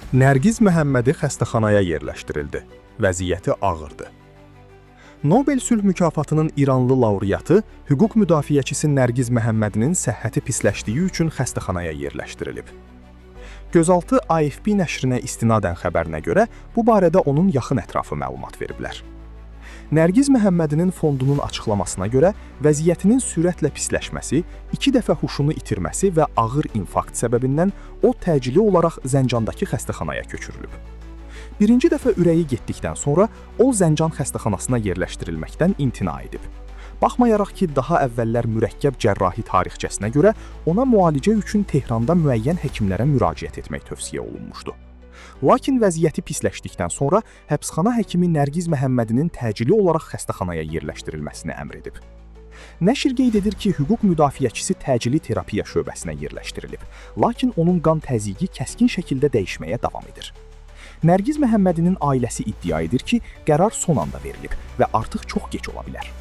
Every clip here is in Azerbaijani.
Nərgiz Məhəmmədi xəstəxanaya yerləşdirildi. Vəziyyəti ağırdı. Nobel sülh mükafatının İranlı laureatı, hüquq müdafiəçisi Nərgiz Məhəmmədinin səhhəti pisləşdiyi üçün xəstəxanaya yerləşdirilib. Gözaltı AFP nəşrinə istinadən xəbərinə görə, bu barədə onun yaxın ətrafı məlumat veriblər. Nərgiz Məhəmmədinin fondunun açıqlamasına görə, vəziyyətinin sürətlə pisləşməsi, 2 dəfə huşunu itirməsi və ağır infarkt səbəbindən o təcili olaraq Zəncandakı xəstəxanaya köçürülüb. Birinci dəfə ürəyi getdikdən sonra o Zəncan xəstəxanasına yerləşdirilməkdən imtina edib. Baxmayaraq ki, daha əvvəllər mürəkkəb cərrahi tarixçəsinə görə ona müalicə üçün Tehranda müəyyən həkimlərə müraciət etmək tövsiyə olunmuşdu. Lakin vəziyyəti pisləşdikdən sonra həbsxana həkimi Nərgiz Məhəmmədinin təcili olaraq xəstəxanaya yerləşdirilməsini əmr edib. Nəşr qeyd edir ki, hüquq müdafiəçisi təcili terapiya şöbəsinə yerləşdirilib, lakin onun qan təzyiqi kəskin şəkildə dəyişməyə davam edir. Nərgiz Məhəmmədinin ailəsi iddia edir ki, qərar son anda verilib və artıq çox geç ola bilər.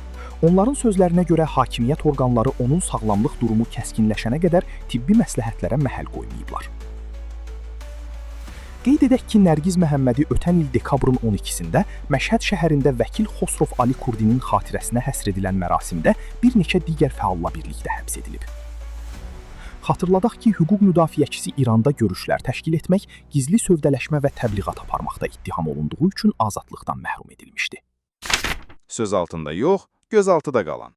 Onların sözlərinə görə hakimiyyət orqanları onun sağlamlıq durumu kəskinləşənə qədər tibbi məsləhətlərə məhəl qoymayıblar. Qeyd edək ki, Nərgiz Məhəmmədi ötən il dekabrın 12-sində Məşhəd şəhərində vəkil Xosrov Ali Kurdinin xatirəsinə həsr edilən mərasimdə bir neçə digər fəalla birlikdə həbs edilib. Xatırladaq ki, hüquq müdafiəçisi İranda görüşlər təşkil etmək, gizli sövdələşmə və təbliğat aparmaqda ittiham olunduğu üçün azadlıqdan məhrum edilmişdi. Söz altında yox, göz altıda qalan.